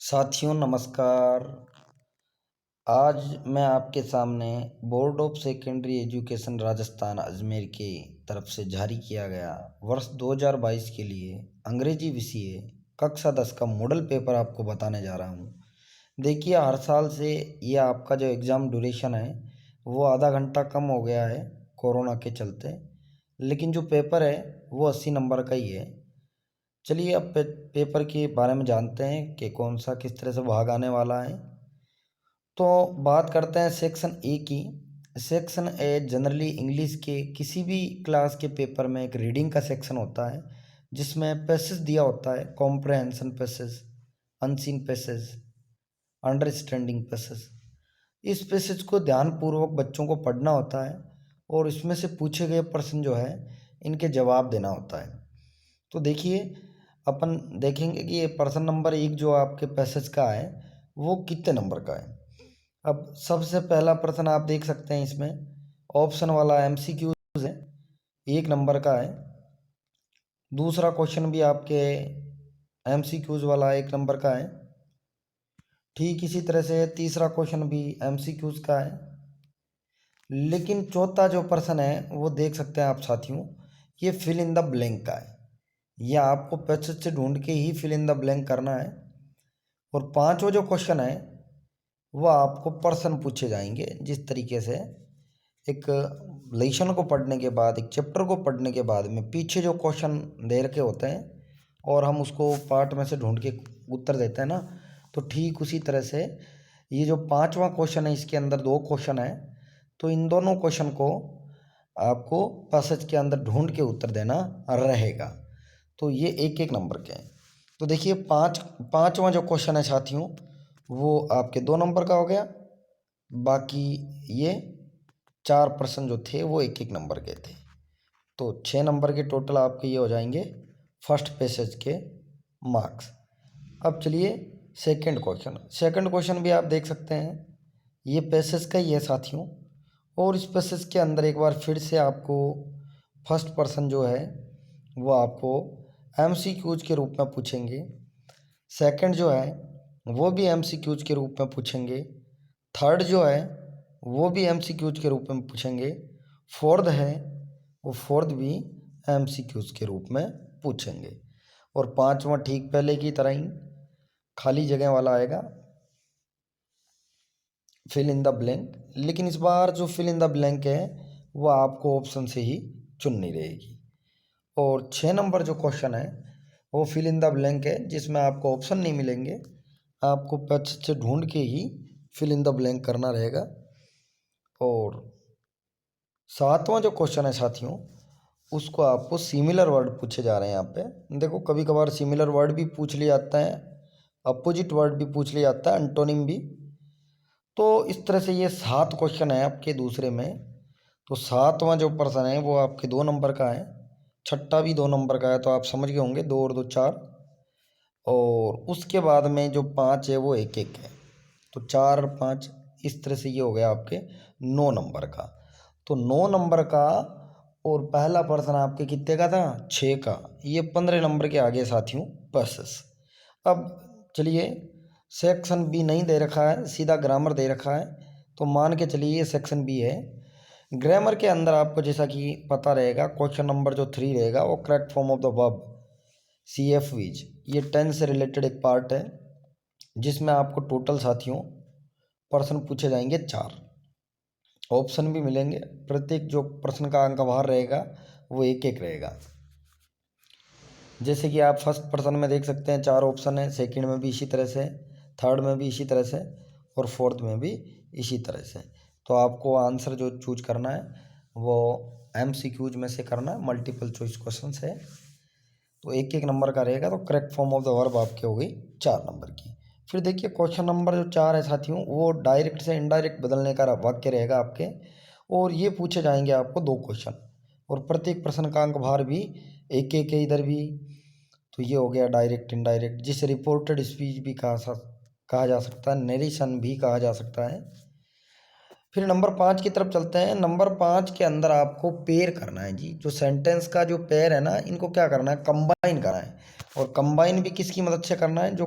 साथियों नमस्कार। आज मैं आपके सामने board of secondary education Rajasthan Ajmer के तरफ से जारी किया गया वर्ष 2022 के लिए अंग्रेजी विषय कक्षा 10 का मॉडल पेपर आपको बताने जा रहा हूँ। देखिए, हर साल से ये आपका जो एग्ज़ाम ड्यूरेशन है वो आधा घंटा कम हो गया है कोरोना के चलते, लेकिन जो पेपर है वो 80 नंबर का ही है। चलिए अब पेपर के बारे में जानते हैं कि कौन सा किस तरह से भाग आने वाला है। तो बात करते हैं सेक्शन ए की। सेक्शन ए जनरली इंग्लिश के किसी भी क्लास के पेपर में एक रीडिंग का सेक्शन होता है जिसमें पैसेज दिया होता है, comprehension passage, unseen passage, understanding passage. इस पैसेज को ध्यानपूर्वक बच्चों को पढ़ना होता है और इसमें से पूछे गए प्रश्न जो है इनके जवाब देना होता है। तो देखिए, अपन देखेंगे कि ये प्रश्न नंबर 1 जो आपके पैसेज का है वो कितने नंबर का है। अब सबसे पहला प्रश्न आप देख सकते हैं, इसमें ऑप्शन वाला एमसीक्यूज है, 1 नंबर का है। दूसरा क्वेश्चन भी आपके एमसीक्यूज वाला 1 नंबर का है। ठीक इसी तरह से तीसरा क्वेश्चन भी एमसीक्यूज का है। लेकिन चौथा जो प्रश्न है वो देख सकते हैं आप साथियों, ये फिल इन द ब्लैंक का है। यह आपको पैसेज से ढूंढ के ही फिल इन द ब्लैंक करना है। और पांचवा जो क्वेश्चन है वह आपको प्रश्न पूछे जाएंगे, जिस तरीके से एक लेसन को पढ़ने के बाद, एक चैप्टर को पढ़ने के बाद में पीछे जो क्वेश्चन दे रखे होते हैं और हम उसको पार्ट में से ढूंढ के उत्तर देते हैं ना, तो ठीक उसी तरह से ये जो पांचवा क्वेश्चन है इसके अंदर 2 क्वेश्चन है, तो इन दोनों क्वेश्चन को आपको पैसेज के अंदर ढूंढ के उत्तर देना रहेगा। तो ये 1-1 नंबर के हैं। तो देखिए, पांचवा जो क्वेश्चन है साथियों वो आपके 2 नंबर का हो गया। बाकी ये 4 प्रश्न जो थे वो 1-1 नंबर के थे। तो 6 नंबर के टोटल आपके ये हो जाएंगे फर्स्ट पैसेज के मार्क्स। अब चलिए सेकंड क्वेश्चन भी आप देख सकते हैं, ये पैसेज का ही है साथियों। और इस पैसेज के अंदर एक बार फिर से आपको फर्स्ट पर्सन जो है वो आपको एमसीक्यूज के रूप में पूछेंगे। सेकंड जो है वो भी एमसीक्यूज के रूप में पूछेंगे। थर्ड जो है वो भी एमसीक्यूज के रूप में पूछेंगे। फोर्थ है वो फोर्थ भी एमसीक्यूज के रूप में पूछेंगे। और पांचवा ठीक पहले की तरह ही खाली जगह वाला आएगा, फिल इन द ब्लैंक। लेकिन इस बार जो फिल इन द ब्लैंक है वो आपको ऑप्शन से ही चुननी रहेगी। और 6 नंबर जो क्वेश्चन है वो फिल इन द ब्लैंक है, जिसमें आपको ऑप्शन नहीं मिलेंगे, आपको पैसेज से ढूंढ के ही फिल इन द ब्लैंक करना रहेगा। और 7वां जो क्वेश्चन है साथियों उसको आपको सिमिलर वर्ड पूछे जा रहे हैं। यहाँ पे देखो, कभी कभार सिमिलर वर्ड भी पूछ लिया जाता है, अपोजिट वर्ड भी पूछ लिया जाता है, एंटोनिम भी। तो इस तरह से ये 7 क्वेश्चन है आपके दूसरे में। तो 7वां जो प्रश्न है वो आपके 2 नंबर का है, छठा भी 2 नंबर का है, तो आप समझ गए होंगे 2 और 2 4। और उसके बाद में जो 5 है वो 1-1 है, तो 4 और 5 इस तरह से ये हो गया आपके 9 नंबर का। तो 9 नंबर का और पहला प्रश्न आपके कितने का था, 6 का, ये 15 नंबर के आगे साथियों पैसेज। अब चलिए, सेक्शन बी नहीं दे रखा है, सीधा ग्रामर दे रखा है, तो मान के चलिए ये सेक्शन बी है। ग्रामर के अंदर आपको जैसा कि पता रहेगा, क्वेश्चन नंबर जो 3 रहेगा वो correct form of the verb CFVs, ये टेंस से रिलेटेड एक पार्ट है जिसमें आपको टोटल साथियों प्रश्न पूछे जाएंगे 4, ऑप्शन भी मिलेंगे। प्रत्येक जो प्रश्न का अंक भार रहेगा वो 1-1 रहेगा। जैसे कि आप फर्स्ट प्रश्न में देख सकते हैं 4 ऑप्शन है, सेकंड में भी इसी तरह से, थर्ड में भी इसी तरह से, और फोर्थ में भी इसी तरह से। तो आपको आंसर जो चूज करना है वो MCQs में से करना है, मल्टीपल चॉइस क्वेश्चन है। तो 1-1 नंबर का रहेगा। तो correct form of the verb आपकी हो गई 4 नंबर की। फिर देखिए, क्वेश्चन नंबर जो 4 है साथियों वो डायरेक्ट से इनडायरेक्ट बदलने का वाक्य रहेगा आपके, और ये पूछे जाएंगे आपको 2 क्वेश्चन, और प्रत्येक प्रश्न का अंक भार भी 1-1 है इधर भी। तो ये हो गया डायरेक्ट इनडायरेक्ट, जिसे रिपोर्टेड स्पीच भी कहा जा सकता है, नरेशन भी कहा जा सकता है। फिर नंबर 5 की तरफ चलते हैं। नंबर 5 के अंदर आपको पेयर करना है जी, जो सेंटेंस का जो पेयर है ना, इनको क्या करना है, कंबाइन करना है। और कंबाइन भी किसकी मदद से करना है, जो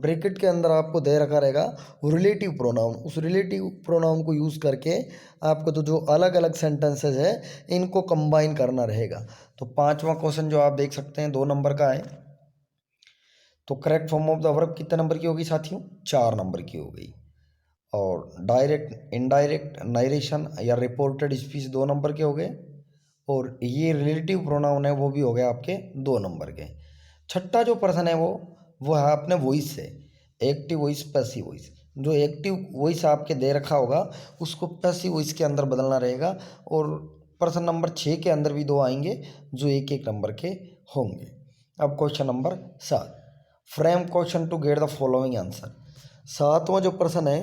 ब्रैकेट के अंदर आपको दे रखा रहेगा रिलेटिव प्रोनाउन, उस रिलेटिव प्रोनाउन को यूज़ करके आपको तो जो अलग अलग सेंटेंसेस है इनको कंबाइन करना रहेगा। तो पांचवा क्वेश्चन जो आप देख सकते हैं 2 नंबर का है। तो correct form of the verb कितने नंबर की होगी साथियों, 4 नंबर की हो गई। और डायरेक्ट, इनडायरेक्ट, नरेशन या रिपोर्टेड स्पीच 2 नंबर के हो गए। और ये रिलेटिव प्रोनाउन है वो भी हो गया आपके 2 नंबर के। छठा जो प्रश्न है वो है अपने वॉइस से, एक्टिव वॉइस, पैसिव वॉइस। जो एक्टिव वॉइस आपके दे रखा होगा उसको पैसिव वॉइस के अंदर बदलना रहेगा। और प्रश्न नंबर 6 के अंदर भी 2 आएंगे जो एक एक नंबर के होंगे। अब question number 7, frame question to get the following answer. 7वां जो प्रश्न है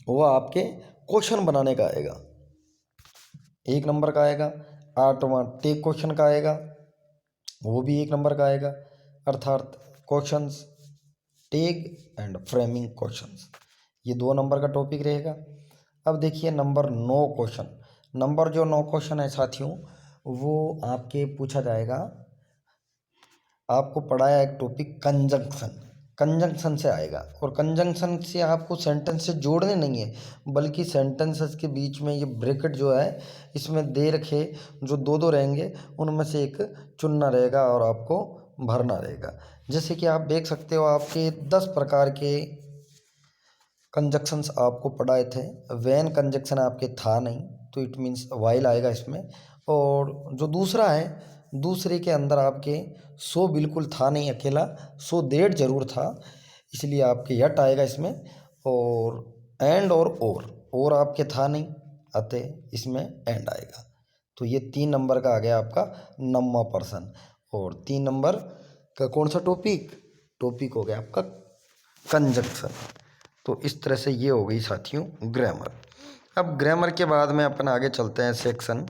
वो आपके क्वेश्चन बनाने का आएगा, 1 नंबर का आएगा। 8वां टेक क्वेश्चन का आएगा, वो भी 1 नंबर का आएगा। अर्थात questions, tag and framing questions, ये 2 नंबर का टॉपिक रहेगा। अब देखिए नंबर 9 क्वेश्चन। नंबर जो 9 क्वेश्चन है साथियों वो आपके पूछा जाएगा, आपको पढ़ाया एक टॉपिक कंजंक्शन, कंजंक्शन से आएगा। और कंजंक्शन से आपको सेंटेंस से जोड़ने नहीं है बल्कि सेंटेंसेस के बीच में ये ब्रैकेट जो है इसमें दे रखे जो 2 रहेंगे उनमें से एक चुनना रहेगा और आपको भरना रहेगा। जैसे कि आप देख सकते हो आपके 10 प्रकार के कंजक्शंस आपको पढ़ाए थे। वैन कंजक्शन आपके था नहीं तो इट मीन्स वाइल आएगा इसमें। और जो दूसरा है, दूसरे के अंदर आपके सो बिल्कुल था नहीं अकेला, सो देट जरूर था इसलिए आपके यट आएगा इसमें। और एंड और आपके था नहीं अतः इसमें एंड आएगा। तो ये 3 नंबर का आ गया आपका 9वां प्रश्न। और 3 नंबर का कौन सा टॉपिक, टॉपिक हो गया आपका कंजक्शन। तो इस तरह से ये हो गई साथियों ग्रामर। अब ग्रामर के बाद में अपन आगे चलते हैं सेक्शन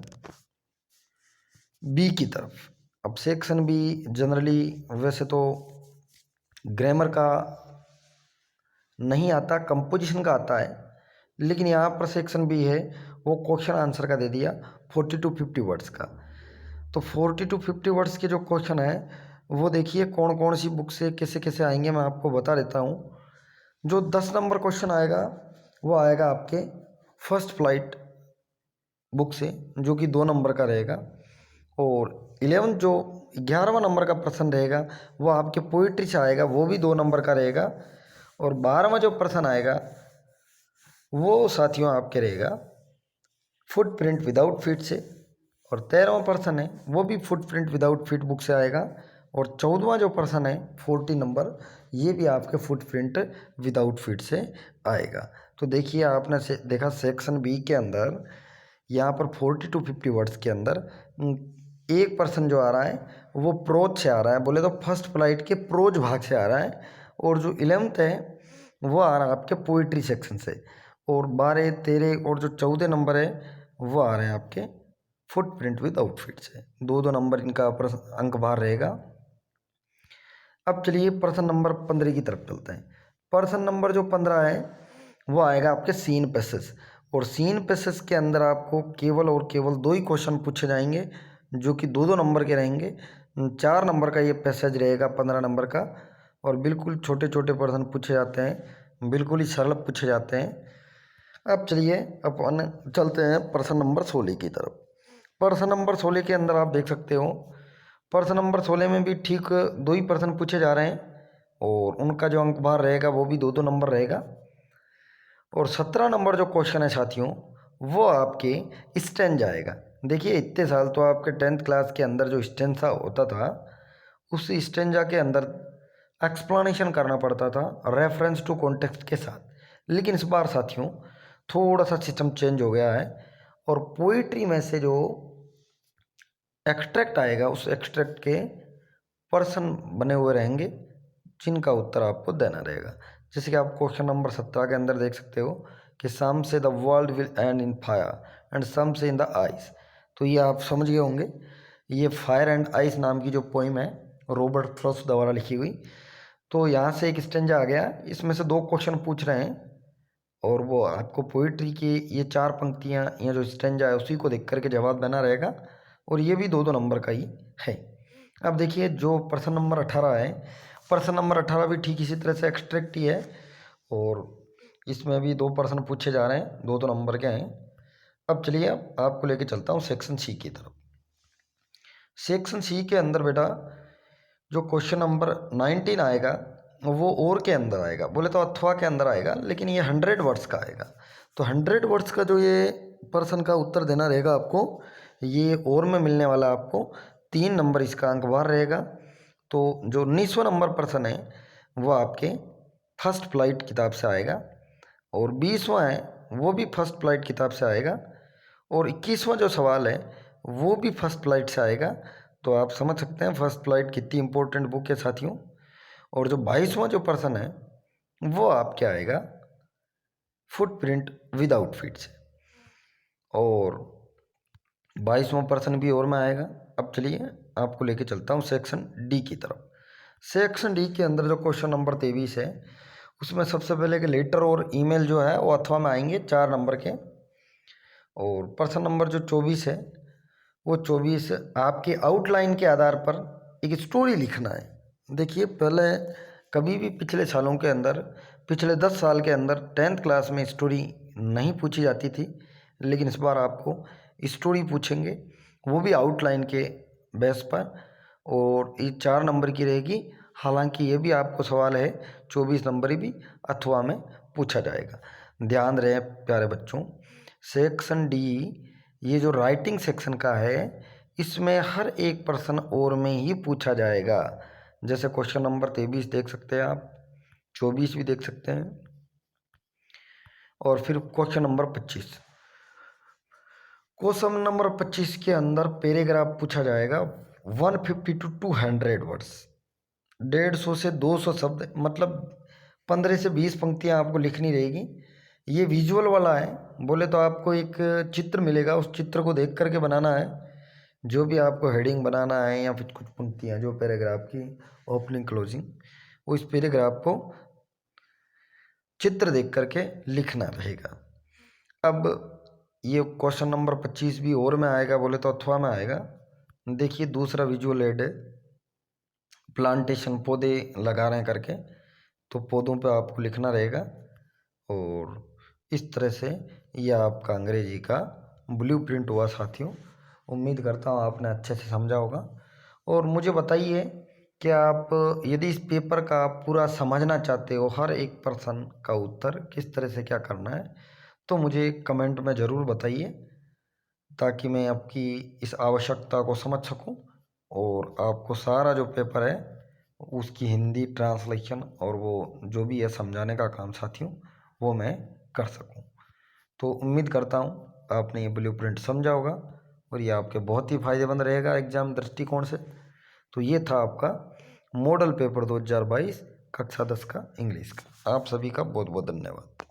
बी की तरफ। अब सेक्शन बी जनरली वैसे तो ग्रामर का नहीं आता, कंपोजिशन का आता है, लेकिन यहाँ पर सेक्शन बी है वो क्वेश्चन आंसर का दे दिया 40 to 50 वर्ड्स का। तो 40 to 50 वर्ड्स के जो क्वेश्चन है वो देखिए कौन कौन सी बुक से कैसे कैसे आएंगे मैं आपको बता देता हूँ। जो 10 नंबर क्वेश्चन आएगा वो आएगा आपके फर्स्ट फ्लाइट बुक से जो कि 2 नंबर का रहेगा। और 11वां नंबर का प्रश्न रहेगा वो आपके पोइट्री से आएगा, वो भी 2 नंबर का रहेगा। और 12वां जो प्रश्न आएगा वो साथियों आपके रहेगा फुटप्रिंट विदाउट फीट से। और 13वां प्रश्न है वो भी फुटप्रिंट विदाउट फीट बुक से आएगा। और 14वां जो प्रश्न है 40 नंबर, ये भी आपके फुटप्रिंट विदाउट फीट से आएगा। तो देखिए आपने देखा सेक्शन बी के अंदर यहाँ पर 40 to 50 वर्ड्स के अंदर एक प्रश्न जो आ रहा है वो प्रोज से आ रहा है, बोले तो फर्स्ट फ्लाइट के प्रोज भाग से आ रहा है। और जो 11th है वो आ रहा है आपके पोइट्री सेक्शन से। और 12, 13 और जो 14 नंबर है वो आ रहे हैं आपके फुटप्रिंट विद आउटफिट से। 2 नंबर इनका अंक बाहर रहेगा। अब चलिए प्रश्न नंबर 15 की तरफ चलते हैं। प्रश्न नंबर जो 15 है वो आएगा आपके सीन पैसेज। और सीन पैसेज के अंदर आपको केवल और केवल 2 ही क्वेश्चन पूछे जाएंगे जो कि 2 नंबर के रहेंगे। 4 नंबर का ये पैसेज रहेगा 15 नंबर का। और बिल्कुल छोटे छोटे प्रश्न पूछे जाते हैं, बिल्कुल ही सरल पूछे जाते हैं। अब चलिए अपन चलते हैं प्रश्न नंबर 16 की तरफ। प्रश्न नंबर 16 के अंदर आप देख सकते हो प्रश्न नंबर 16 में भी ठीक 2 ही प्रश्न पूछे जा रहे हैं और उनका जो अंक बार रहेगा वो भी 2 नंबर रहेगा। और 17 नंबर जो क्वेश्चन है साथियों वो आपके स्टेंजा आएगा। देखिए इतने साल तो आपके 10th क्लास के अंदर जो स्टेंजा होता था उस स्टेंजा के अंदर एक्सप्लेनेशन करना पड़ता था रेफरेंस टू कॉन्टेक्स्ट के साथ। लेकिन इस बार साथियों थोड़ा सा सिस्टम चेंज हो गया है और पोइट्री में से जो एक्सट्रैक्ट आएगा उस एक्सट्रैक्ट के पर्सन बने हुए रहेंगे जिनका उत्तर आपको देना रहेगा। जैसे कि आप क्वेश्चन नंबर 17 के अंदर देख सकते हो कि some say the world will end in fire and some say in the ice. तो ये आप समझ गए होंगे, ये फायर एंड आइस नाम की जो पोइम है रॉबर्ट फ्रॉस्ट द्वारा लिखी हुई। तो यहाँ से एक स्टेंजा आ गया, इसमें से 2 क्वेश्चन पूछ रहे हैं और वो आपको पोइट्री की ये 4 पंक्तियाँ या जो स्टेंजा है उसी को देख करके जवाब देना रहेगा। और ये भी 2 नंबर का ही है। अब देखिए जो प्रश्न नंबर 18 है, प्रश्न नंबर 18 भी ठीक इसी तरह से एक्सट्रैक्ट ही है और इसमें भी 2 प्रश्न पूछे जा रहे हैं, 2 नंबर के हैं। अब चलिए अब आपको लेके चलता हूँ सेक्शन सी की तरफ। सेक्शन सी के अंदर बेटा जो क्वेश्चन नंबर 19 आएगा वो और के अंदर आएगा, बोले तो अथवा के अंदर आएगा, लेकिन ये 100 वर्ड्स का आएगा। तो 100 वर्ड्स का जो ये प्रश्न का उत्तर देना रहेगा आपको, ये और में मिलने वाला आपको 3 नंबर इसका अंक बाहर रहेगा। तो जो 19वां नंबर प्रश्न है वो आपके फर्स्ट फ्लाइट किताब से आएगा और 20वां है वो भी फर्स्ट फ्लाइट किताब से आएगा और 21वां जो सवाल है वो भी फर्स्ट फ्लाइट से आएगा। तो आप समझ सकते हैं फर्स्ट फ्लाइट कितनी इंपॉर्टेंट बुक है साथियों। और जो 22वां जो प्रश्न है वो आपके आएगा फुटप्रिंट विदाउट फीट से और 22वां प्रश्न भी और में आएगा। अब चलिए आपको लेके चलता हूँ सेक्शन डी की तरफ। सेक्शन डी के अंदर जो क्वेश्चन नंबर 23 है उसमें सबसे पहले कि लेटर और ईमेल जो है वो अथवा में आएंगे 4 नंबर के। और प्रश्न नंबर जो 24 है वो 24 आपके आउटलाइन के आधार पर एक स्टोरी लिखना है। देखिए पहले कभी भी पिछले सालों के अंदर, पिछले 10 साल के अंदर 10th क्लास में स्टोरी नहीं पूछी जाती थी, लेकिन इस बार आपको स्टोरी पूछेंगे वो भी आउटलाइन के बेस पर और ये 4 नंबर की रहेगी। हालांकि ये भी आपको सवाल है 24 नंबर भी अथवा में पूछा जाएगा। ध्यान रहे प्यारे बच्चों, सेक्शन डी ये जो राइटिंग सेक्शन का है इसमें हर एक प्रश्न और में ही पूछा जाएगा। जैसे क्वेश्चन नंबर 23 देख सकते हैं आप, 24 भी देख सकते हैं और फिर क्वेश्चन नंबर 25। क्वेश्चन नंबर 25 के अंदर पैराग्राफ पूछा जाएगा 150 to 200 वर्ड्स, 150 से 200 शब्द, मतलब 15 से 20 पंक्तियाँ आपको लिखनी रहेगी। ये विजुअल वाला है, बोले तो आपको एक चित्र मिलेगा, उस चित्र को देख करके बनाना है। जो भी आपको हेडिंग बनाना है या फिर कुछ पंक्तियाँ जो पैराग्राफ की ओपनिंग क्लोजिंग, वो इस पैराग्राफ को चित्र देख करके लिखना रहेगा। अब ये क्वेश्चन नंबर 25 भी और में आएगा, बोले तो अथवा में आएगा। देखिए दूसरा विजुअल एड है, प्लांटेशन पौधे लगा रहे हैं करके, तो पौधों पे आपको लिखना रहेगा और इस तरह से यह आपका अंग्रेजी का ब्लूप्रिंट हुआ साथियों। उम्मीद करता हूँ आपने अच्छे से समझा होगा और मुझे बताइए कि आप यदि इस पेपर का आप पूरा समझना चाहते हो, हर एक प्रश्न का उत्तर किस तरह से क्या करना है, तो मुझे कमेंट में ज़रूर बताइए ताकि मैं आपकी इस आवश्यकता को समझ सकूं और आपको सारा जो पेपर है उसकी हिंदी ट्रांसलेशन और वो जो भी है समझाने का काम साथियों वो मैं कर सकूं। तो उम्मीद करता हूं आपने ये ब्लूप्रिंट समझा होगा और ये आपके बहुत ही फ़ायदेमंद रहेगा एग्ज़ाम दृष्टिकोण से। तो ये था आपका मॉडल पेपर 2022 कक्षा 10 का इंग्लिश का। आप सभी का बहुत बहुत धन्यवाद।